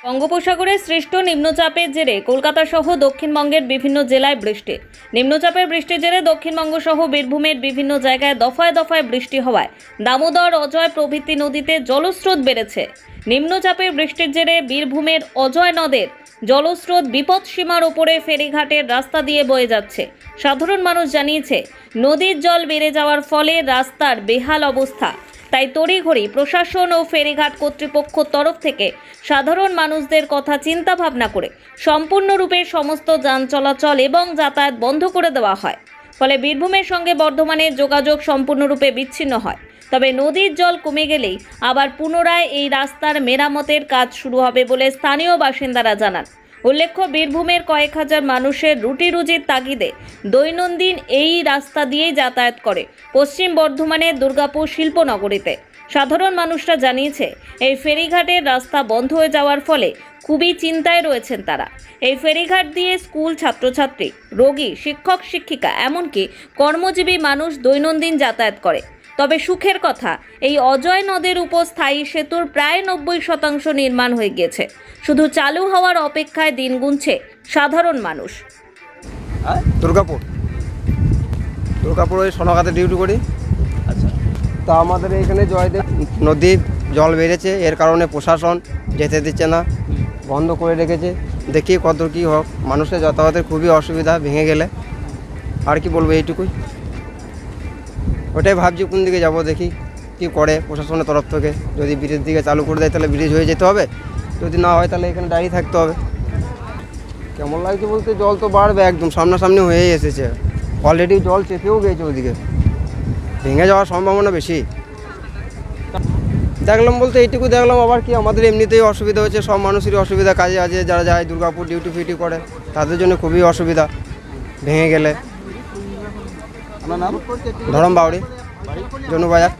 বঙ্গোপসাগরে সৃষ্ট নিম্নচাপের জেরে কলকাতা সহ দক্ষিণবঙ্গের বিভিন্ন জেলায় বৃষ্টি। নিম্নচাপের বৃষ্টির জেরে দক্ষিণবঙ্গ সহ বীরভূমের বিভিন্ন জায়গায় দফায় দফায় বৃষ্টি হওয়ায় দামোদর, অজয় প্রভৃতি নদীতে জলস্রোত বেড়েছে। নিম্নচাপের বৃষ্টির জেরে বীরভূমের অজয় নদের জলস্রোত বিপদসীমার উপরে ফেরিঘাটের রাস্তা দিয়ে বয়ে যাচ্ছে। সাধারণ মানুষ জানিয়েছে, নদীর জল বেড়ে যাওয়ার ফলে রাস্তার বেহাল অবস্থা। তাই তড়িঘড়ি প্রশাসন ও ফেরিঘাট কর্তৃপক্ষ তরফ থেকে সাধারণ মানুষদের কথা চিন্তা ভাবনা করে সম্পূর্ণরূপে সমস্ত যান চলাচল এবং যাতায়াত বন্ধ করে দেওয়া হয়। ফলে বীরভূমের সঙ্গে বর্ধমানের যোগাযোগ সম্পূর্ণরূপে বিচ্ছিন্ন হয়। তবে নদীর জল কমে গেলেই আবার পুনরায় এই রাস্তার মেরামতের কাজ শুরু হবে বলে স্থানীয় বাসিন্দারা জানান। উল্লেখ্য, বীরভূমের কয়েক হাজার মানুষের রুটি রুজির তাগিদে দৈনন্দিন এই রাস্তা দিয়েই যাতায়াত করে পশ্চিম বর্ধমানের দুর্গাপুর শিল্পনগরীতে। সাধারণ মানুষরা জানিয়েছে, এই ফেরিঘাটের রাস্তা বন্ধ হয়ে যাওয়ার ফলে খুবই চিন্তায় রয়েছেন তারা। এই ফেরিঘাট দিয়ে স্কুল ছাত্রছাত্রী, রোগী, শিক্ষক শিক্ষিকা এমনকি কর্মজীবী মানুষ দৈনন্দিন যাতায়াত করে। তবে সুখের কথা, এই অজয় নদের উপর স্থায়ী সেতুর প্রায় 90% নির্মাণ হয়ে গিয়েছে। শুধু চালু হওয়ার অপেক্ষায় দিন গুনছে সাধারণ মানুষ। দুর্গাপুর ওই সোনাগাতে ডিউটি করি। আচ্ছা, তা আমাদের এখানে জয়দেব নদীর জল বেড়েছে, এর কারণে প্রশাসন যেতে দিচ্ছে না, বন্ধ করে রেখেছে। দেখি কত কী হোক, মানুষের যাতায়াতের খুবই অসুবিধা ভেঙে গেলে। আর কি বলবো, এইটুকুই। ওটাই ভাবছি কোন দিকে যাব, দেখি কি করে প্রশাসনের তরফ থেকে। যদি ব্রিজের দিকে চালু করে দেয় তাহলে ব্রিজ হয়ে যেতে হবে, যদি না হয় তাহলে এখানে দাঁড়িয়ে থাকতে হবে। কেমন লাগছে বলতে, জল তো বাড়বে, একদম সামনাসামনি হয়েই এসেছে। অলরেডি জল চেপেও গিয়েছে, ওইদিকে ভেঙে যাওয়ার সম্ভাবনা বেশি। দেখলাম বলতে এইটুকু দেখলাম। আবার কি, আমাদের এমনিতেই অসুবিধা হচ্ছে, সব মানুষেরই অসুবিধা। কাজে আছে যারা যায় দুর্গাপুর ডিউটি ফিউটি করে, তাদের জন্য খুবই অসুবিধা ভেঙে গেলে। আমার নাম ধরম বাউরি, জনুবাজার।